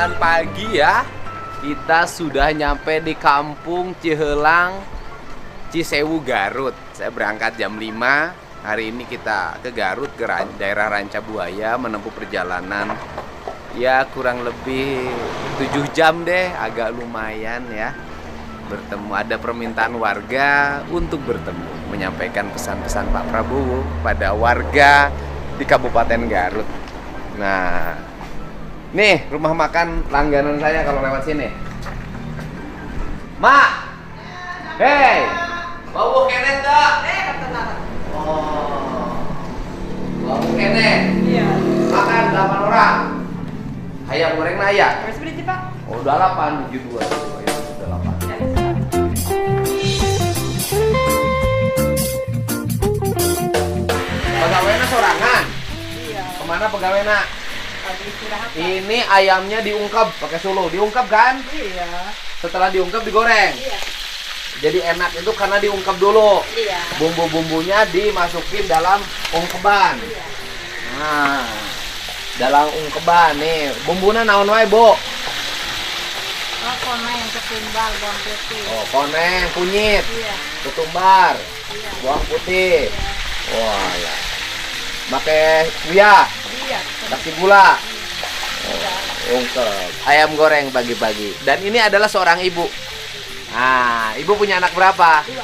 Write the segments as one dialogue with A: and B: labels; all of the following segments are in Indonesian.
A: 9 pagi ya. Kita sudah nyampe di kampung Cihelang, Cisewu, Garut. Saya berangkat jam 5. Hari ini kita ke Garut, ke daerah Rancabuaya, menempuh perjalanan ya kurang lebih 7 jam deh, agak lumayan ya. Bertemu, ada permintaan warga untuk bertemu, menyampaikan pesan-pesan Pak Prabowo pada warga di Kabupaten Garut. Nah, nih rumah makan langganan saya kalau lewat sini. Mak, hei, bau kene tak? Oh, bau kene.
B: Iya.
A: Makan 8 orang. Ayam goreng naya.
B: Harus beli Pak.
A: Oh, udah 8, 72. Ya, udah 8. Pegawainya sorangan.
B: Iya.
A: Kemana pegawainya?
B: Lagi istirahat. Pak.
A: Ini ayamnya diungkep pakai sulu, diungkep kan?
B: Iya.
A: Setelah diungkep digoreng.
B: Iya.
A: Jadi enak itu karena diungkep dulu.
B: Iya.
A: Bumbu-bumbunya dimasukin dalam ungkeban.
B: Iya.
A: Nah, dalam ungkeban nih, bumbunya naon wae, Bu?
B: Oh, koneng, ketumbar, bawang putih.
A: Oh, koneng, kunyit,
B: Iya.
A: ketumbar,
B: Iya.
A: bawang putih.
B: Iya.
A: Wah, ya. Pakai kuya,
B: Iya.
A: kasih gula.
B: Iya.
A: Ungkep. Ayam goreng pagi-pagi. Dan ini adalah seorang ibu. Nah, ibu punya anak berapa?
B: 2.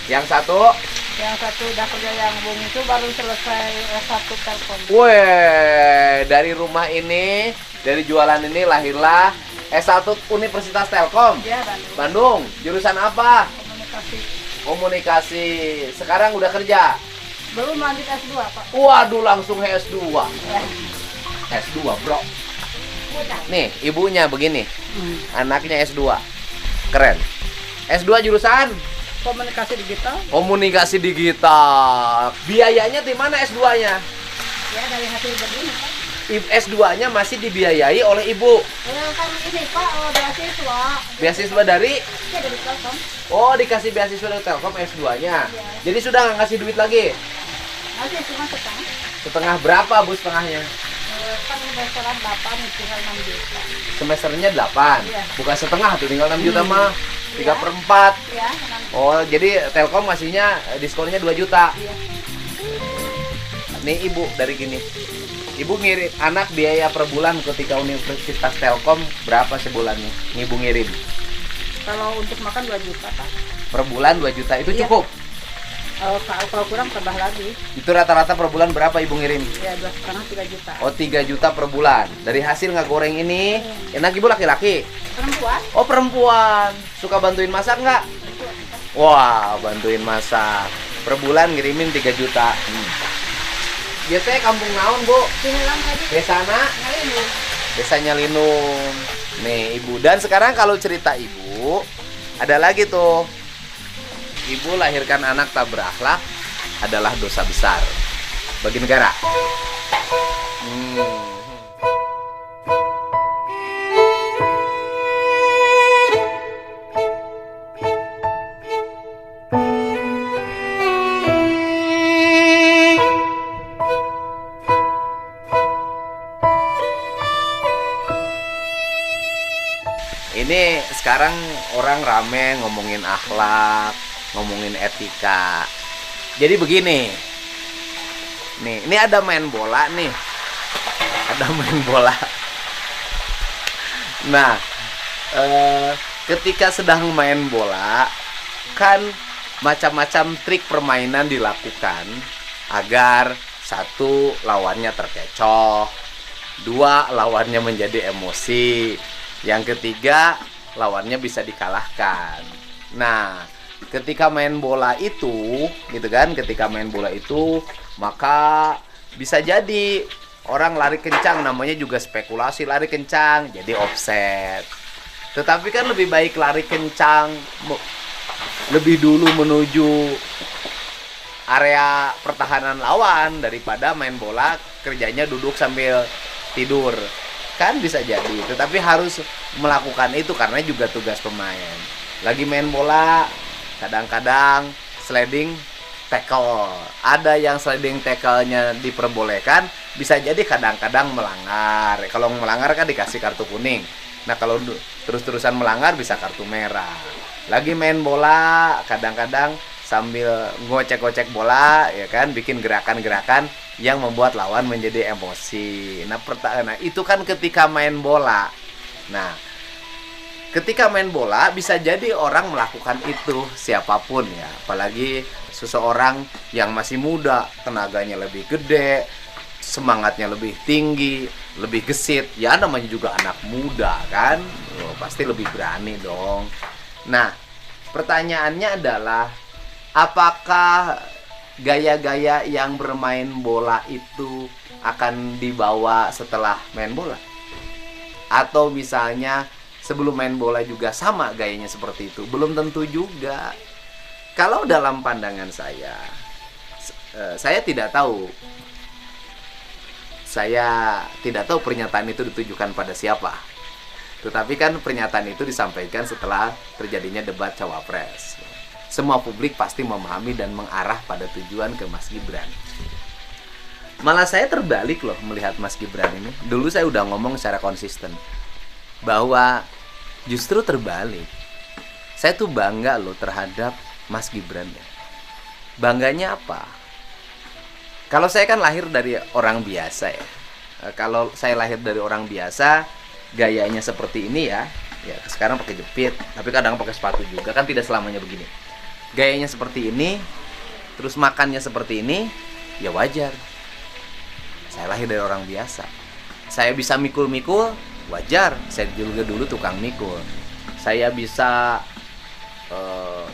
A: Yang satu,
B: Yang satu udah kerja yang bung itu baru selesai S1 Telkom.
A: weh, dari rumah ini, dari jualan ini lahirlah S1 Universitas Telkom.
B: Iya, Bandung.
A: Bandung, jurusan apa?
B: Komunikasi.
A: Komunikasi. Sekarang udah kerja.
B: Belum lanjut S2, Pak.
A: Waduh, langsung S2.
B: Ya.
A: S2, bro.
B: Udah.
A: Nih, ibunya begini. Anaknya S2. Keren. S2 jurusan
B: Komunikasi digital.
A: Komunikasi Digital. Biayanya di mana S2-nya?
B: Ya, dari hasil begini, Pak.
A: S2-nya masih dibiayai oleh ibu.
B: Kan ini, Pak, beasiswa.
A: Beasiswa dari?
B: Ya, dari Telkom.
A: Oh, dikasih beasiswa dari Telkom S2-nya.
B: Iya.
A: Jadi sudah nggak ngasih duit lagi?
B: Masih cuma setengah.
A: Setengah berapa, Bu, setengahnya?
B: Kan restoran 8, tinggal 6 juta.
A: Semesternya 8.
B: Iya.
A: Bukan setengah tuh, tinggal 6 juta mah. 3
B: Iya.
A: per 4.
B: Ya, 6 juta.
A: Oh, jadi Telkom ngasihnya diskonnya 2 juta.
B: Iya.
A: Nih ibu dari gini. Ibu ngirim anak biaya per bulan ketika Universitas Telkom berapa sebulannya? Ibu ngirim
B: Kalau untuk makan 2 juta, Pak.
A: per bulan 2 juta itu
B: Iya.
A: cukup.
B: Kalau kurang tambah lagi.
A: Itu rata-rata per bulan berapa ibu ngirim?
B: Ya, 2,5 3 juta.
A: Oh, 3 juta per bulan. Dari hasil nggak goreng ini, enak ibu laki-laki.
B: Perempuan?
A: Oh, perempuan. Suka bantuin masak nggak? Wah, bantuin masak. Per bulan ngirimin 3 juta. Biasanya kampung naon, Bu?
B: Cihelang tadi.
A: Desana?
B: Ngalimu.
A: Desanya Linung. Nih, ibu. Dan sekarang kalau cerita ibu, ada lagi tuh. Ibu lahirkan anak tak berakhlak adalah dosa besar bagi negara. Ini sekarang orang rame ngomongin akhlak, ngomongin etika. Jadi begini. Nih, ini ada main bola nih. Ada main bola. Nah, ketika sedang main bola, kan macam-macam trik permainan dilakukan agar satu lawannya terkecoh, dua lawannya menjadi emosi, yang ketiga lawannya bisa dikalahkan. Nah, ketika main bola itu, gitu kan, ketika main bola itu, maka bisa jadi orang lari kencang, namanya juga spekulasi, lari kencang, jadi offset. Tetapi kan lebih baik lari kencang, lebih dulu menuju area pertahanan lawan daripada main bola kerjanya duduk sambil tidur. Kan bisa jadi, tetapi harus melakukan itu karena juga tugas pemain. Lagi main bola, kadang-kadang sliding tackle. Ada yang sliding tackle-nya diperbolehkan, bisa jadi kadang-kadang melanggar. Kalau melanggar kan dikasih kartu kuning. Nah, kalau terus-terusan melanggar bisa kartu merah. Lagi main bola, kadang-kadang sambil ngocek-ngocek bola, ya kan, bikin gerakan-gerakan yang membuat lawan menjadi emosi. Nah, itu kan ketika main bola. Nah, ketika main bola bisa jadi orang melakukan itu, siapapun ya, apalagi seseorang yang masih muda, tenaganya lebih gede, semangatnya lebih tinggi, lebih gesit, ya namanya juga anak muda kan, pasti lebih berani dong. Nah, pertanyaannya adalah, apakah gaya-gaya yang bermain bola itu akan dibawa setelah main bola? Atau misalnya sebelum main bola juga sama gayanya seperti itu? Belum tentu juga. Kalau dalam pandangan saya tidak tahu. Saya tidak tahu pernyataan itu ditujukan pada siapa. Tetapi kan pernyataan itu disampaikan setelah terjadinya debat Cawapres. Semua publik pasti memahami dan mengarah pada tujuan ke Mas Gibran. Malah saya terbalik loh melihat Mas Gibran ini. Dulu saya udah ngomong secara konsisten bahwa justru terbalik. Saya tuh bangga loh terhadap Mas Gibran ya. Bangganya apa? Kalau saya kan lahir dari orang biasa ya. Kalau saya lahir dari orang biasa, gayanya seperti ini ya. Ya sekarang pakai jepit, tapi kadang pakai sepatu juga, kan tidak selamanya begini. Gayanya seperti ini, terus makannya seperti ini, ya wajar. Saya lahir dari orang biasa. Saya bisa mikul-mikul, wajar. Saya juga dulu tukang mikul. Saya bisa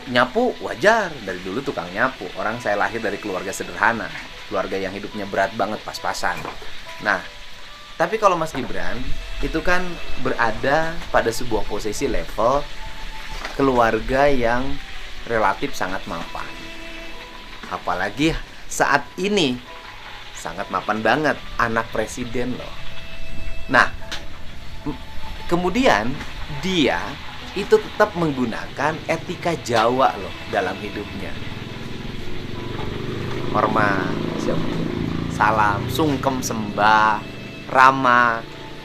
A: nyapu, wajar. Dari dulu tukang nyapu. Orang saya lahir dari keluarga sederhana, keluarga yang hidupnya berat banget, pas-pasan. Nah, tapi kalau Mas Gibran itu kan berada pada sebuah posisi level keluarga yang relatif sangat mapan. Apalagi saat ini sangat mapan banget, anak presiden loh. Nah, kemudian dia itu tetap menggunakan etika Jawa loh dalam hidupnya. Hormat, salam, sungkem sembah, ramah.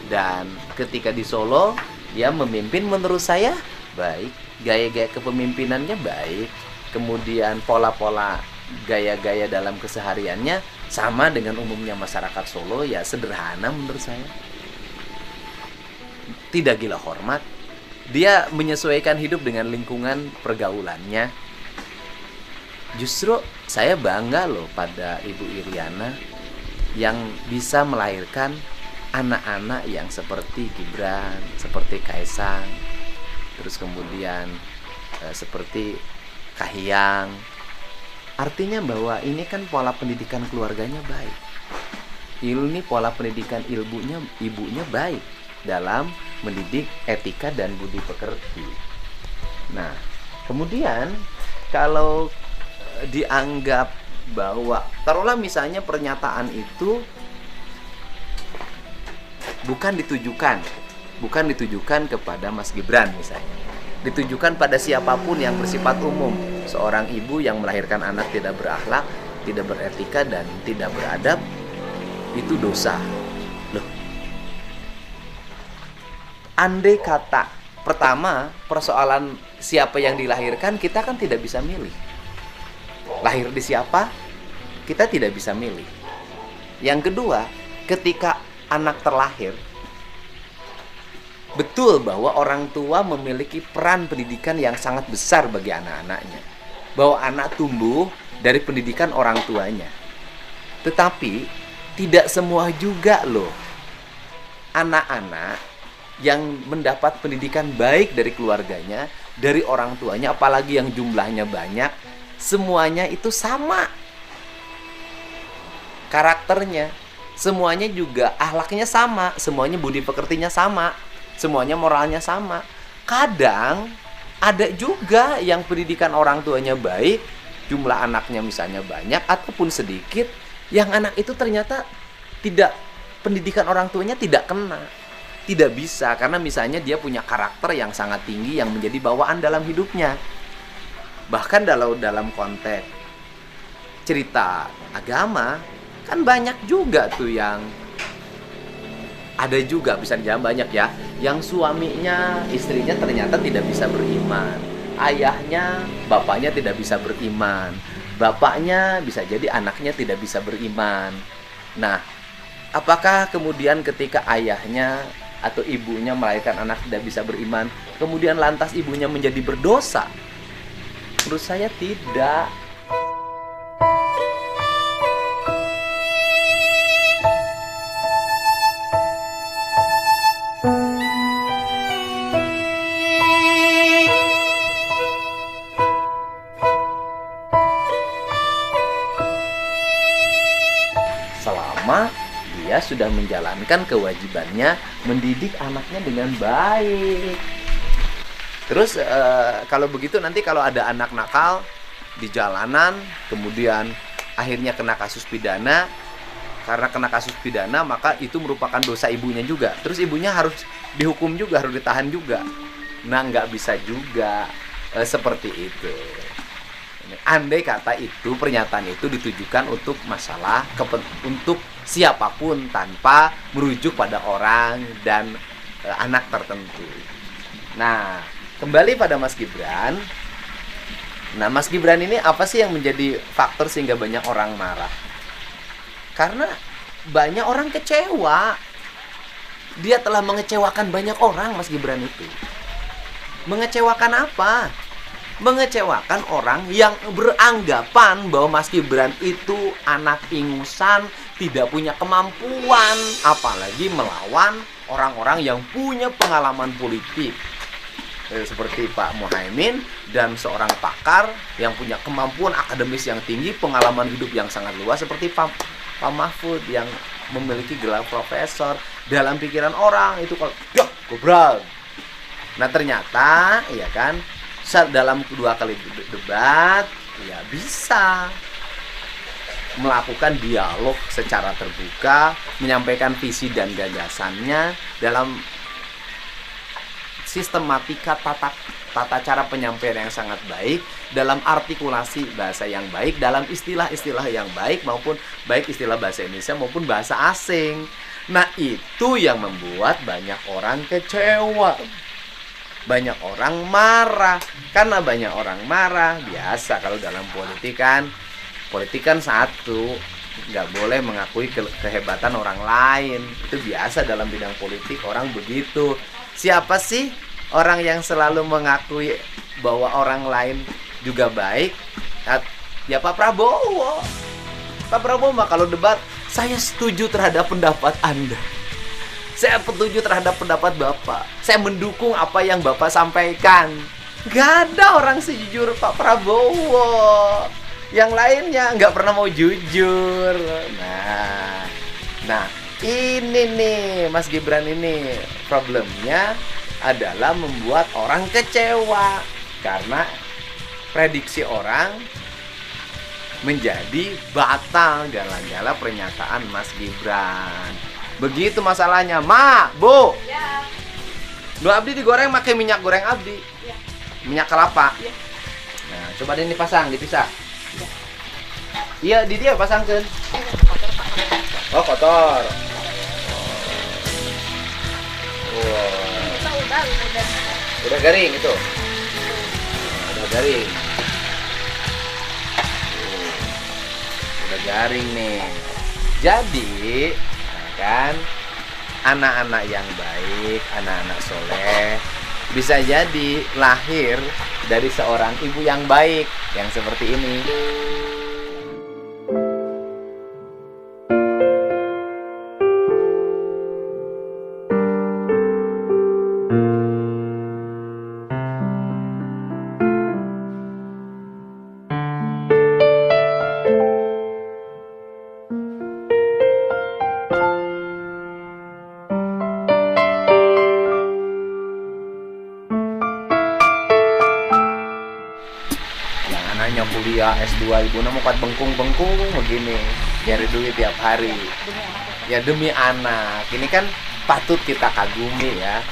A: Dan ketika di Solo dia memimpin menurut saya baik. Gaya-gaya kepemimpinannya baik. Kemudian pola-pola gaya-gaya dalam kesehariannya sama dengan umumnya masyarakat Solo, ya sederhana menurut saya. Tidak gila hormat. Dia menyesuaikan hidup dengan lingkungan pergaulannya. Justru saya bangga loh pada Ibu Iriana yang bisa melahirkan anak-anak yang seperti Gibran, seperti Kaisang, terus kemudian seperti Kahiyang. Artinya bahwa ini kan pola pendidikan keluarganya baik. Ini pola pendidikan ibunya baik dalam mendidik etika dan budi pekerti. Nah, kemudian kalau dianggap bahwa taruhlah misalnya pernyataan itu bukan ditujukan kepada Mas Gibran misalnya, ditujukan pada siapapun yang bersifat umum, seorang ibu yang melahirkan anak tidak berakhlak, tidak beretika dan tidak beradab, itu dosa. Loh, andai kata pertama persoalan siapa yang dilahirkan, kita kan tidak bisa milih. Lahir di siapa, kita tidak bisa milih. Yang kedua, ketika anak terlahir, betul bahwa orang tua memiliki peran pendidikan yang sangat besar bagi anak-anaknya. Bahwa anak tumbuh dari pendidikan orang tuanya. Tetapi tidak semua juga loh anak-anak yang mendapat pendidikan baik dari keluarganya, dari orang tuanya, apalagi yang jumlahnya banyak, semuanya itu sama karakternya, semuanya juga akhlaknya sama, semuanya budi pekertinya sama, semuanya moralnya sama. Kadang ada juga yang pendidikan orang tuanya baik, jumlah anaknya misalnya banyak ataupun sedikit, yang anak itu ternyata tidak, pendidikan orang tuanya tidak kena, tidak bisa, karena misalnya dia punya karakter yang sangat tinggi yang menjadi bawaan dalam hidupnya. Bahkan dalam konteks cerita agama, Kan banyak juga tuh yang ada juga, bisa dibilang banyak ya, yang suaminya, istrinya ternyata tidak bisa beriman. Ayahnya, bapaknya tidak bisa beriman. Bapaknya bisa jadi anaknya tidak bisa beriman. Nah, apakah kemudian ketika ayahnya atau ibunya melahirkan anak tidak bisa beriman, kemudian lantas ibunya menjadi berdosa? Menurut saya tidak. Selama dia sudah menjalankan kewajibannya mendidik anaknya dengan baik. Terus kalau begitu nanti kalau ada anak nakal di jalanan, kemudian akhirnya kena kasus pidana, karena kena kasus pidana maka itu merupakan dosa ibunya juga. Terus ibunya harus dihukum juga, harus ditahan juga. Nah, nggak bisa juga seperti itu. Andai kata itu, pernyataan itu ditujukan untuk masalah untuk siapapun tanpa merujuk pada orang dan anak tertentu. Nah, kembali pada Mas Gibran. Nah, Mas Gibran ini apa sih yang menjadi faktor sehingga banyak orang marah? Karena banyak orang kecewa. Dia telah mengecewakan banyak orang, Mas Gibran itu. Mengecewakan apa? Mengecewakan orang yang beranggapan bahwa Mas Gibran itu anak ingusan, tidak punya kemampuan, apalagi melawan orang-orang yang punya pengalaman politik. Seperti Pak Muhaimin dan seorang pakar yang punya kemampuan akademis yang tinggi, pengalaman hidup yang sangat luas seperti Pak Mahfud yang memiliki gelar profesor. Dalam pikiran orang itu kalau gobral. Nah, ternyata ya kan dalam kedua kali debat ya bisa melakukan dialog secara terbuka, menyampaikan visi dan gagasannya dalam sistematika tata cara penyampaian yang sangat baik, dalam artikulasi bahasa yang baik, dalam istilah-istilah yang baik, maupun baik istilah bahasa Indonesia maupun bahasa asing. Nah, itu yang membuat banyak orang kecewa, banyak orang marah. Karena banyak orang marah, biasa kalau dalam politik kan satu, nggak boleh mengakui kehebatan orang lain. Itu biasa dalam bidang politik, orang begitu. Siapa sih orang yang selalu mengakui bahwa orang lain juga baik? Ya Pak Prabowo. Pak Prabowo mah kalau debat, saya setuju terhadap pendapat Anda. Saya setuju terhadap pendapat Bapak. Saya mendukung apa yang Bapak sampaikan. Gak ada orang sejujur Pak Prabowo. Yang lainnya nggak pernah mau jujur. Nah, ini nih Mas Gibran ini problemnya adalah membuat orang kecewa karena prediksi orang menjadi batal gara-gara pernyataan Mas Gibran. Begitu masalahnya, Ma, Bu.
B: Ya.
A: Lu abdi digoreng pakai minyak goreng abdi.
B: Ya.
A: Minyak kelapa.
B: Ya.
A: Nah, coba ini pasang, dipisah. Iya, di dia pasangkeun. Oh, kotor. Wow. Udah garing itu. Udah garing. Udah garing nih. Jadi, kan anak-anak yang baik, anak-anak soleh bisa jadi lahir dari seorang ibu yang baik yang seperti ini. Anaknya kuliah S2, ibu mau kuat bengkung-bengkung begini, nyari duit tiap hari. Ya demi anak. Ini kan patut kita kagumi ya.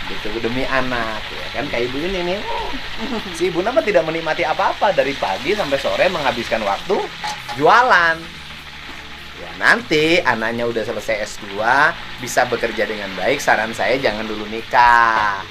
A: Gitu, demi anak ya kan, kayak ibu ini nih. Si ibu nama tidak menikmati apa-apa dari pagi sampai sore, menghabiskan waktu jualan. Ya, nanti anaknya udah selesai S2, bisa bekerja dengan baik, saran saya jangan dulu nikah.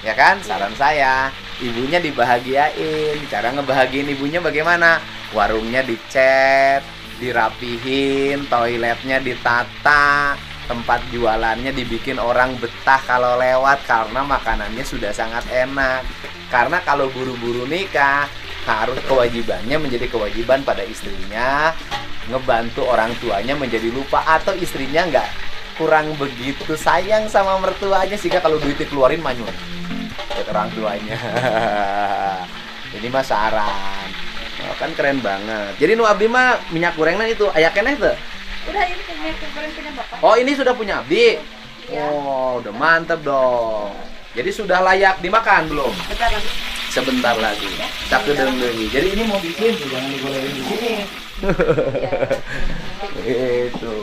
A: Ya kan? Saran saya, ibunya dibahagiain. Cara ngebahagiain ibunya bagaimana? Warungnya dicat, dirapihin, toiletnya ditata, tempat jualannya dibikin orang betah kalau lewat karena makanannya sudah sangat enak. Karena kalau buru-buru nikah, harus kewajibannya menjadi kewajiban pada istrinya, ngebantu orang tuanya menjadi lupa, atau istrinya nggak kurang begitu sayang sama mertuanya sehingga kalau duitnya keluarin manyun buat orang tuanya. Ini mah saran. Oh, kan keren banget. Jadi nu abdi mah minyak gorengnya itu aya keneh teu?
B: Udah ini minyak goreng punya bapak.
A: Oh, ini sudah punya abdi.
B: Iya.
A: Oh, udah mantep dong. Jadi sudah layak dimakan belum?
B: Bentar lagi.
A: Sebentar lagi. Tak kedeung deui. Jadi ini mau bikin tuh, jangan digorengin di sini. Itu.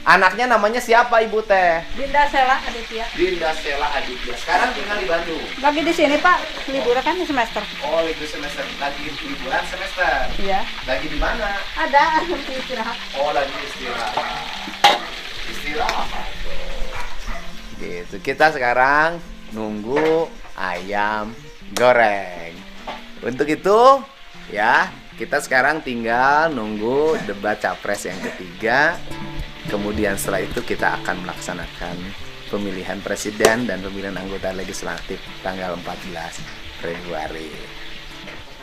A: Anaknya namanya siapa Ibu teh?
B: Dinda Sela Aditya.
A: Dinda Stella Aditya. Sekarang tinggal di Bandung.
B: Lagi di sini Pak, liburan kan semester.
A: Oh, lagi semester. Lagi liburan semester.
B: Iya.
A: Lagi di mana?
B: Ada istirahat.
A: Oh, lagi istirahat. Istirahat. Gitu. Kita sekarang nunggu ayam goreng. Untuk itu, ya, kita sekarang tinggal nunggu debat capres yang ketiga. Kemudian setelah itu kita akan melaksanakan pemilihan presiden dan pemilihan anggota legislatif tanggal 14 Februari.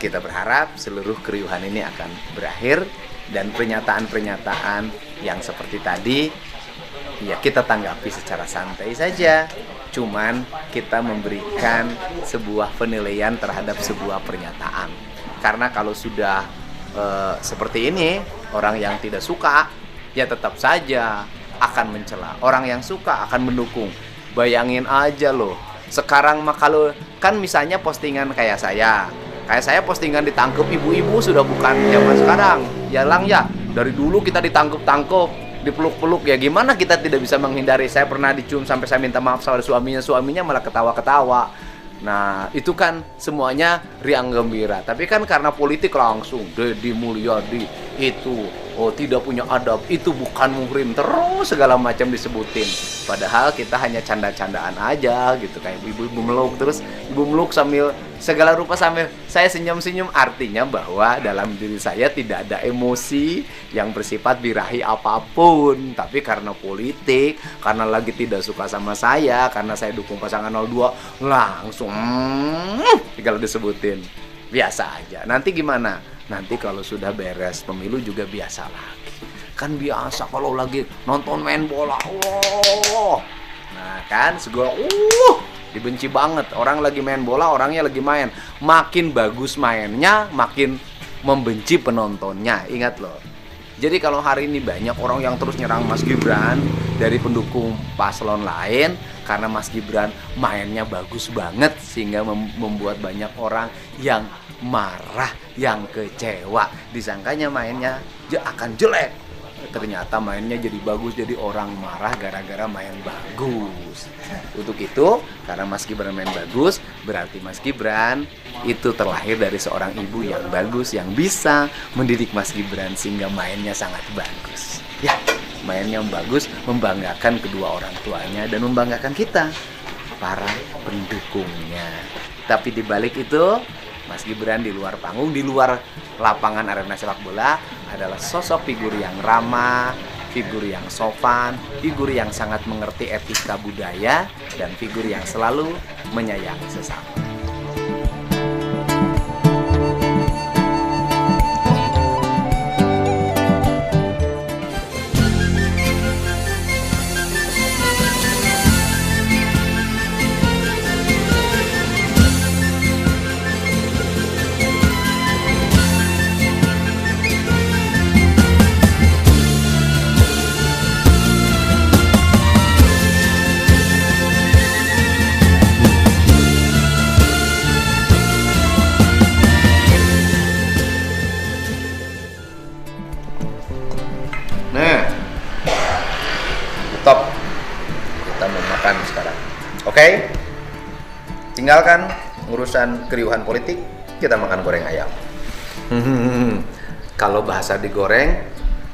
A: Kita berharap seluruh keriuhan ini akan berakhir dan pernyataan-pernyataan yang seperti tadi ya kita tanggapi secara santai saja. Cuman kita memberikan sebuah penilaian terhadap sebuah pernyataan. Karena kalau sudah seperti ini, orang yang tidak suka ya tetap saja akan mencela. Orang yang suka akan mendukung. Bayangin aja loh. Sekarang mah kalau kan misalnya postingan kayak saya postingan ditangkep ibu-ibu sudah bukan zaman sekarang. Ya lang ya, dari dulu kita ditangkep, dipeluk-peluk, ya gimana kita tidak bisa menghindari. Saya pernah dicium sampai saya minta maaf sama suaminya malah ketawa-ketawa. Nah, itu kan semuanya riang gembira. Tapi kan karena politik langsung Deddy Mulyadi itu tidak punya adab, itu bukan muhrim, terus segala macam disebutin. Padahal kita hanya canda-candaan aja gitu, kayak ibu-ibu meluk, terus ibu meluk sambil segala rupa sambil saya senyum-senyum, artinya bahwa dalam diri saya tidak ada emosi yang bersifat birahi apapun. Tapi karena politik, karena lagi tidak suka sama saya, karena saya dukung pasangan 02, langsung kalau disebutin. Biasa aja. Nanti gimana? Nanti kalau sudah beres pemilu juga biasa lagi. Kan biasa kalau lagi nonton main bola. Wow. Nah kan segala dibenci banget. Orang lagi main bola, orangnya lagi main. Makin bagus mainnya, makin membenci penontonnya. Ingat loh. Jadi kalau hari ini banyak orang yang terus nyerang Mas Gibran dari pendukung paslon lain karena Mas Gibran mainnya bagus banget sehingga membuat banyak orang yang marah, yang kecewa, disangkanya mainnya akan jelek, ternyata mainnya jadi bagus, jadi orang marah gara-gara main bagus. Untuk itu, karena Mas Gibran main bagus, berarti Mas Gibran itu terlahir dari seorang ibu yang bagus, yang bisa mendidik Mas Gibran sehingga mainnya sangat bagus. Ya, mainnya bagus, membanggakan kedua orang tuanya dan membanggakan kita, para pendukungnya. Tapi di balik itu, Mas Gibran di luar panggung, di luar lapangan arena sepak bola adalah sosok figur yang ramah, figur yang sopan, figur yang sangat mengerti etika budaya, dan figur yang selalu menyayangi sesama. Top, kita mau makan sekarang. Oke? Tinggalkan urusan keriuhan politik, kita makan goreng ayam. Kalau bahasa digoreng,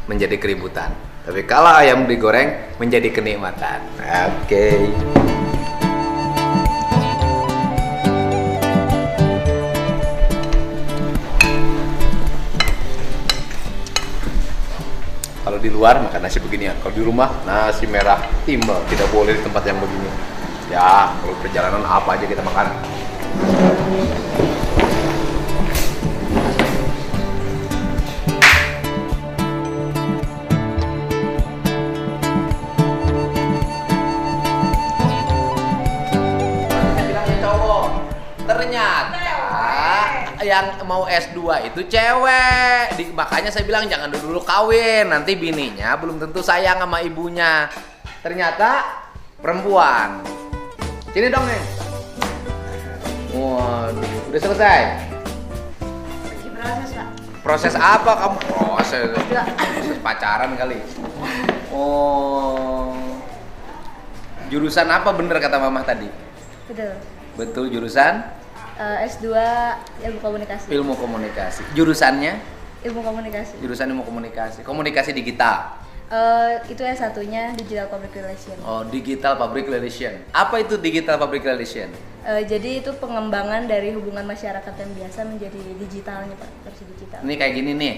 A: menjadi keributan. Tapi kalau ayam digoreng menjadi kenikmatan. Oke. Kalau di luar makan nasi beginian, kalau di rumah nasi merah timbel, tidak boleh di tempat yang begini. Ya, kalau perjalanan apa aja kita makan. Saya bilangnya cowok, ternyata yang mau S2 itu cewek. Makanya saya bilang jangan dulu kawin, nanti bininya belum tentu sayang sama ibunya. Ternyata perempuan. Sini dong nih. Waduh, udah selesai.
B: Proses, Pak.
A: Proses apa kamu? Proses pacaran kali. Oh. Jurusan apa bener kata Mama tadi?
B: Betul.
A: Betul, jurusan
B: S2 Ilmu Komunikasi.
A: ilmu komunikasi. Jurusannya?
B: Ilmu Komunikasi.
A: Jurusan ilmu komunikasi. Komunikasi digital.
B: Itu yang satunya Digital Public Relation.
A: Oh, digital public relation. Apa itu digital public relation?
B: Jadi itu pengembangan dari hubungan masyarakat yang biasa menjadi digitalnya, Pak, versi digital.
A: Ini kayak gini nih.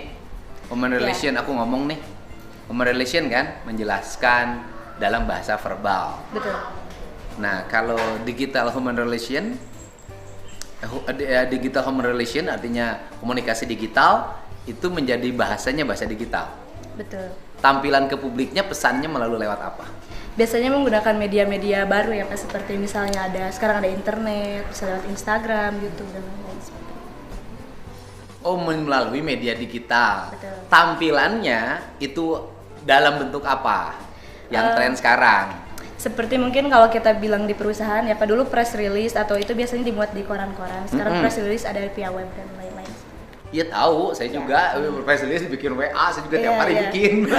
A: Human relation aku ngomong nih. Human relation kan menjelaskan dalam bahasa verbal.
B: Betul.
A: Nah, kalau digital human relation digital human relation artinya komunikasi digital itu menjadi bahasanya bahasa digital.
B: Betul.
A: Tampilan ke publiknya pesannya melalui lewat apa?
B: Biasanya menggunakan media-media baru ya, Pak, seperti misalnya sekarang ada internet, bisa lewat Instagram, YouTube dan lain-lain seperti itu.
A: Oh, melalui media digital.
B: Betul.
A: Tampilannya itu dalam bentuk apa? Yang tren sekarang.
B: Seperti mungkin kalau kita bilang di perusahaan ya, Pak, dulu press release atau itu biasanya dimuat di koran-koran. Sekarang press release ada via web dan lain-lain.
A: Iya tahu, saya juga press release bikin WA, saya juga tiap hari
B: Iya.
A: bikin.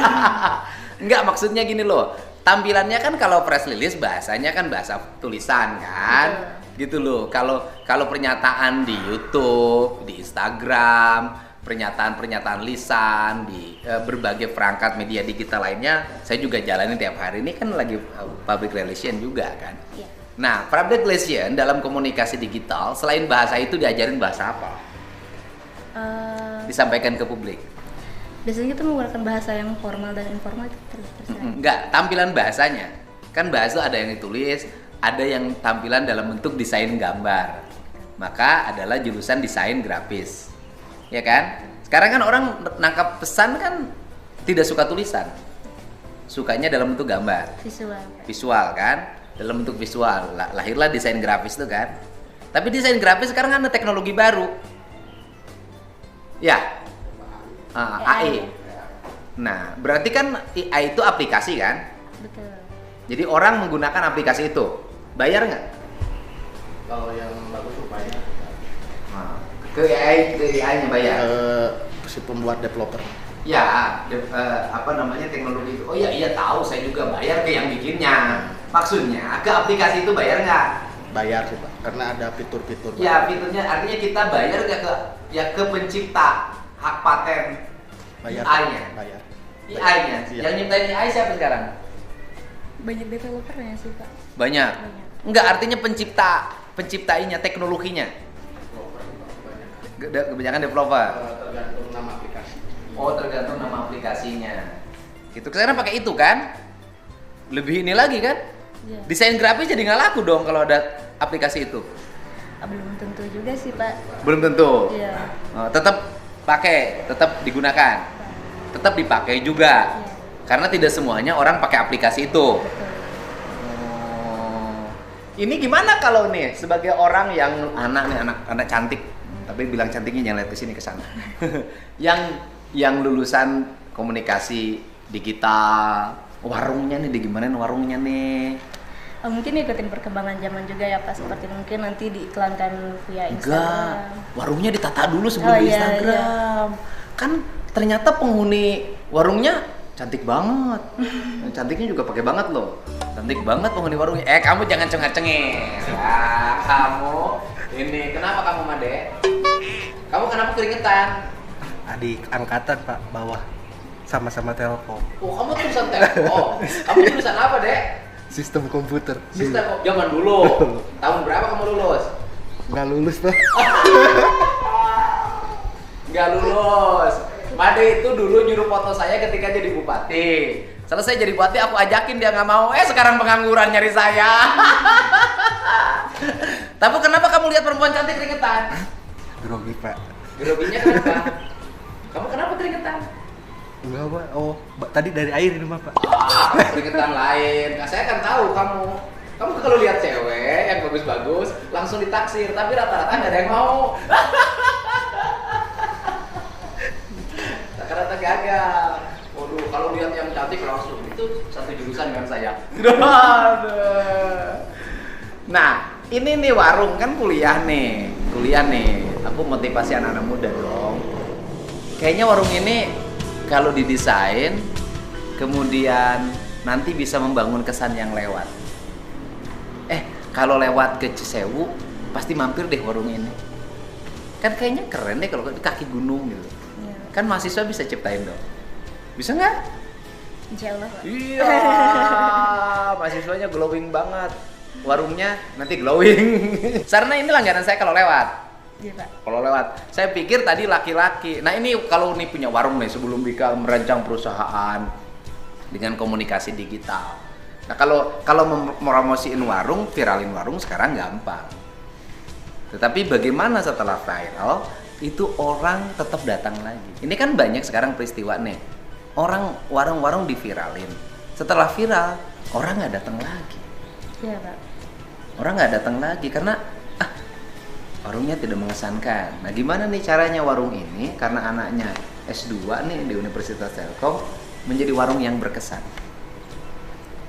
A: Enggak, maksudnya gini loh. Tampilannya kan kalau press release bahasanya kan bahasa tulisan kan. Gitu loh. Kalau pernyataan di YouTube, di Instagram, pernyataan-pernyataan lisan di berbagai perangkat media digital lainnya, saya juga jalanin tiap hari. Ini kan lagi public relation juga kan.
B: Iya.
A: Nah, public relation dalam komunikasi digital selain bahasa itu diajarin bahasa apa? Disampaikan ke publik.
B: Biasanya kita menggunakan bahasa yang formal dan informal itu terserah.
A: Enggak, tampilan bahasanya. Kan bahasa ada yang ditulis, ada yang tampilan dalam bentuk desain gambar. Maka adalah jurusan desain grafis. Ya kan? Sekarang kan orang nangkap pesan kan tidak suka tulisan. Sukanya dalam bentuk gambar. Visual kan? Dalam bentuk visual. Lahirlah desain grafis itu kan. Tapi desain grafis sekarang kan ada teknologi baru. Ya. AI. Nah, berarti kan AI itu aplikasi kan?
B: Betul.
A: Jadi orang menggunakan aplikasi itu. Bayar nggak?
C: Kalau yang bagus rupanya
A: Ke AI-nya bayar?
C: si pembuat developer.
A: Ya, apa namanya teknologi itu? Oh iya tahu, saya juga bayar ke yang bikinnya. Maksudnya ke aplikasi itu bayar nggak?
C: Bayar sih Pak, karena ada fitur-fitur.
A: Ya, fiturnya artinya kita bayar nggak ke pencipta hak paten
C: Bayar.
A: AI-nya.
C: Bayar.
A: AI-nya.
C: Iya.
A: Yang nyiptain AI siapa sekarang?
B: Banyak developernya sih, Pak.
A: Banyak. Enggak, artinya penciptainya, teknologinya. Kebanyakan developer.
C: Tergantung nama aplikasi.
A: Oh, tergantung nama aplikasinya. Gitu. Sekarang pakai itu kan? Lebih ini lagi kan?
B: Iya.
A: Desain grafis jadi nggak laku dong kalau ada aplikasi itu.
B: Belum tentu juga sih, Pak.
A: Belum tentu.
B: Iya.
A: Oh, tetap pakai, tetap digunakan, tetap dipakai juga.
B: Iya.
A: Karena tidak semuanya orang pakai aplikasi itu.
B: Betul.
A: Oh. Ini gimana kalau nih sebagai orang yang anak cantik, tapi bilang cantiknya jangan lihat ke sini ke sana. yang lulusan komunikasi digital, warungnya nih gimana warungnya nih?
B: Mungkin ikutin perkembangan zaman juga ya, Pak, seperti mungkin nanti diiklankan via
A: Enggak,
B: Instagram.
A: warungnya ditata dulu sebelum di
B: iya,
A: Instagram. Kan ternyata penghuni warungnya cantik banget. Cantiknya juga pakai banget loh. Cantik banget penghuni warungnya. Kamu jangan cengeng-cengeng. Ya, kamu ini kenapa kamu Made? Kamu kenapa keringetan?
C: Adik angkatan Pak, bawah.
D: sama-sama Telkom.
A: Oh, kamu tulisan Telkom. Kamu tulisan apa, Dek?
D: Sistem komputer.
A: Sistem zaman dulu. Tahun berapa kamu lulus?
D: Nggak lulus Pak.
A: Nggak lulus. Made itu dulu nyuruh foto saya ketika jadi bupati. Selesai jadi bupati aku ajakin, dia nggak mau. Sekarang pengangguran nyari saya. Tapi kenapa kamu lihat perempuan cantik keringetan?
D: Grogi Pak.
A: Groginya kenapa? Kamu kenapa keringetan?
D: Enggak Pak. Oh, tadi dari air ini mah Pak.
A: Keringetan lain. Nah, saya kan tahu kamu. Kamu kalau lihat cewek yang bagus-bagus langsung ditaksir, tapi rata-rata nggak ada yang mau. Rata-rata gagal. Waduh, kalau lihat yang cantik langsung itu satu jurusan dengan saya. Nah, ini nih warung kan kuliah nih. Aku motivasi anak-anak muda dong. Kayaknya warung ini kalau didesain kemudian nanti bisa membangun kesan yang lewat. Kalau lewat ke Cisewu pasti mampir deh warung ini. Kan kayaknya keren deh kalau di kaki gunung gitu.
B: Iya.
A: Kan mahasiswa bisa ciptain dong. Bisa nggak?
B: Insya Allah, Pak.
A: Iya, mahasiswanya glowing banget. Warungnya nanti glowing. Karena ini langganan saya kalau lewat.
B: Iya, Pak.
A: Kalau lewat, saya pikir tadi laki-laki. Nah ini kalau nih punya warung nih sebelum Bika merancang perusahaan dengan komunikasi digital. Nah kalau mempromosiin warung, viralin warung sekarang gampang. Tetapi bagaimana setelah viral itu orang tetap datang lagi. Ini kan banyak sekarang peristiwa nih. Orang warung-warung diviralin. Setelah viral, orang nggak datang lagi.
B: Iya, Pak.
A: Orang nggak datang lagi karena warungnya tidak mengesankan. Nah, gimana nih caranya warung ini karena anaknya S2 nih di Universitas Telkom menjadi warung yang berkesan?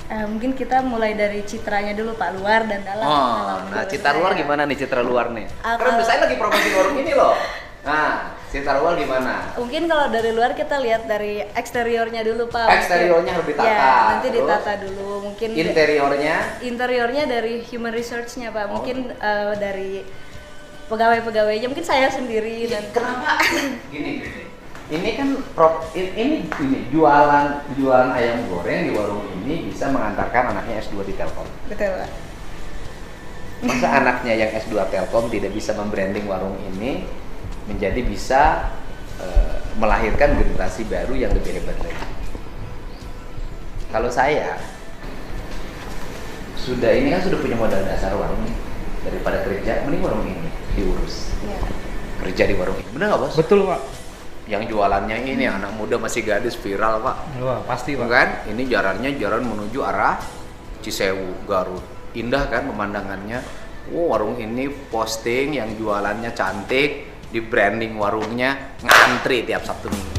B: Mungkin kita mulai dari citranya dulu, Pak, luar dan dalam.
A: Nah citra luar gimana nih citra luar nih?
B: Kalau-
A: Karena saya lagi promosi warung ini loh. Nah, citra luar gimana?
B: Mungkin kalau dari luar kita lihat dari eksteriornya dulu, Pak.
A: Eksteriornya harus ditata.
B: Ya, nanti
A: Terus?
B: ditata dulu. Mungkin
A: Interiornya
B: dari human research-nya, Pak.
A: Oh.
B: Mungkin dari pegawai-pegawainya, mungkin saya sendiri dan
A: kenapa? Gini. Ini kan ini jualan ayam goreng di warung ini bisa mengantarkan anaknya S2 di Telkom.
B: betul, Pak.
A: Masa anaknya yang S2 Telkom tidak bisa membranding warung ini menjadi bisa melahirkan generasi baru yang lebih hebat lagi. Kalau saya ini kan sudah punya modal dasar warung nih. Daripada kerja, mending warung ini diurus.
B: Iya.
A: Kerja di warung ini. Bener nggak, Bos?
D: Betul Pak.
A: Yang jualannya ini anak muda masih gadis viral, Pak.
D: Wah, pasti Pak.
A: Kan? Ini jalan menuju arah Cisewu, Garut. Indah kan pemandangannya. Warung ini posting yang jualannya cantik, di branding warungnya, ngantri tiap Sabtu Minggu.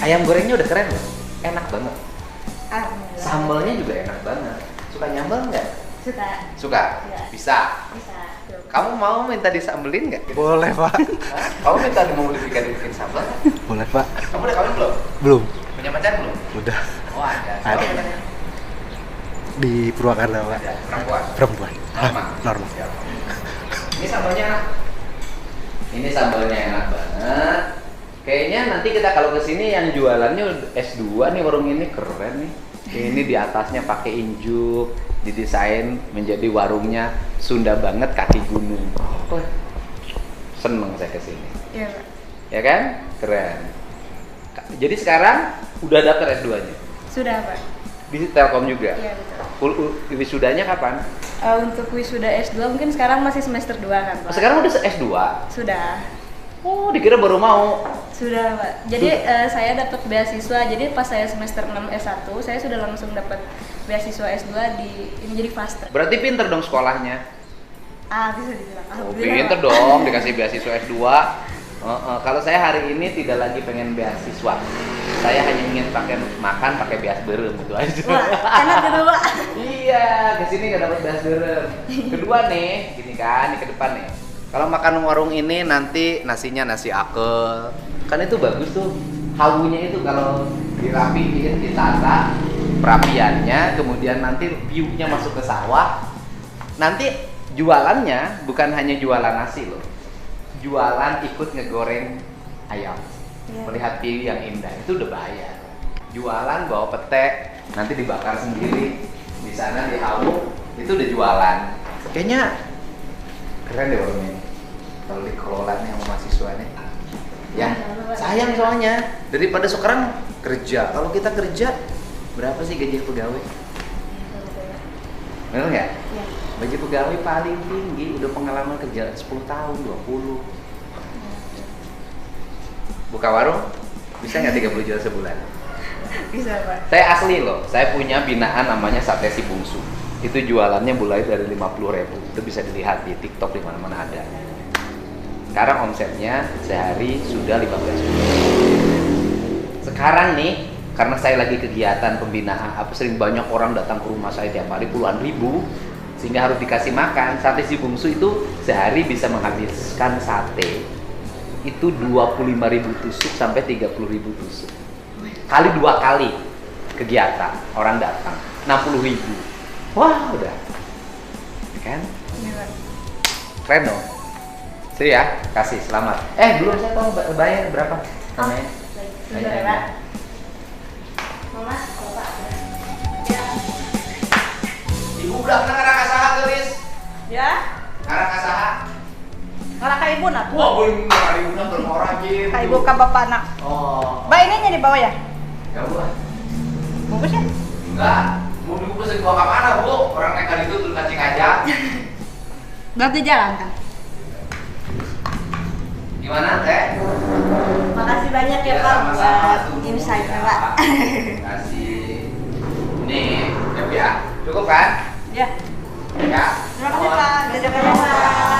A: Ayam gorengnya udah keren loh, enak banget.
B: Alhamdulillah.
A: Sambelnya juga enak banget. Suka nyambel nggak?
B: Suka.
A: Suka?
B: Iya.
A: Bisa.
B: Bisa. Tuh.
A: Kamu mau minta disambelin nggak?
D: Boleh Pak.
A: Hah? Kamu minta dimodifikasi sambal nggak?
D: Boleh Pak.
A: Kamu udah kawin belum?
D: Belum.
A: Punya pacar belum?
D: Udah.
A: Oh ada.
D: Ada.
A: Siapa pacarnya?
D: Di Purwakarta Pak.
A: Ada. Perempuan?
D: Perempuan.
A: Normal?
D: Normal.
A: Siap. Ini sambalnya enak. Ini sambalnya enak banget. Kayaknya nanti kita kalau kesini yang jualannya S2 nih warung ini keren nih. Ini di atasnya pakai injuk, didesain menjadi warungnya Sunda banget kaki gunung. Oh, seneng saya kesini.
B: Iya, Pak.
A: Ya kan? Keren. Jadi sekarang udah daftar S2-nya?
B: Sudah, Pak.
A: Di Telkom juga?
B: Iya, betul.
A: Wisudanya kapan?
B: Untuk wisuda S2 mungkin sekarang masih semester 2 kan, Pak?
A: Sekarang udah S2?
B: Sudah.
A: Oh, dikira baru mau.
B: Sudah, Pak. Jadi saya dapat beasiswa. Jadi pas saya semester 6 S1, saya sudah langsung dapat beasiswa S2 ini jadi fast track.
A: Berarti pinter dong sekolahnya?
B: Bisa dibilang.
A: Oh,
B: Alhamdulillah,
A: pinter
B: Pak.
A: dong dikasih beasiswa S2. Kalau saya hari ini tidak lagi pengen beasiswa. Saya hanya ingin makan pakai beas berem itu aja.
B: Wah, enak gitu Pak.
A: Iya, kesini nggak dapat beas berem. Kedua nih, gini kan, di ke depan nih. Kalau makan warung ini nanti nasinya nasi akel, kan itu bagus tuh. Hawunya itu kalau dirapiin, ditata, perapiannya, kemudian nanti view-nya masuk ke sawah. Nanti jualannya bukan hanya jualan nasi loh, jualan ikut ngegoreng ayam.
B: Iya.
A: Melihat view yang indah itu udah bayar. Jualan bawa pete, nanti dibakar sendiri, di sana dihawu, itu udah jualan. Kayaknya keren deh warung ini kalau dikelola nih sama mahasiswanya. Ya, sayang soalnya daripada sekarang kerja. Kalau kita kerja berapa sih gaji pegawai? Bener nggak?
B: Iya.
A: Gaji pegawai paling tinggi udah pengalaman kerja 10 tahun, 20. Buka warung bisa nggak 30 juta sebulan?
B: Bisa Pak.
A: Saya asli loh, saya punya binaan namanya Sate Si Bungsu. Itu jualannya mulai dari 50.000. Itu bisa dilihat di TikTok, di mana-mana ada. Sekarang omsetnya sehari sudah 15 juta. Sekarang nih, karena saya lagi kegiatan pembinaan, sering banyak orang datang ke rumah saya tiap hari puluhan ribu, sehingga harus dikasih makan. Sate Si Bungsu itu sehari bisa menghabiskan sate itu 25.000 tusuk sampai 30.000 tusuk. Kali 2 kali kegiatan orang datang 60.000. Wah, udah kan?
B: Iya Pak.
A: Keren dong. Sini ya, kasih selamat. Belum saya tahu bayar berapa namanya?
B: Sebentar ya Pak. Mama, Bapak. Ya.
A: Ibu udah pernah ngarang kasaha tulis?
E: Ya,
A: Ngarang kasaha?
E: ngarang ka ibu na.
A: Wah, belum hari udah bermorah gitu.
E: Ka ibu ka bapak na.
A: Oh,
E: Ba ini nya di bawah ya?
A: ya Bu.
E: Bungkus ya?
A: Enggak, mau dibungkus dibawa ke mana Bu? Orang naik kali itu terus kancing aja.
E: Berarti jalan kan?
A: Gimana Teh?
E: Makasih banyak ya, Pak
A: sama-sama,
E: buat
A: tunggu
E: insight-nya,
A: ya.
E: Pak.
A: Kasih. Nih, ya. Cukup kan?
E: Ya.
A: Ya.
E: Terima kasih Pak. Jaga-jaga Pak.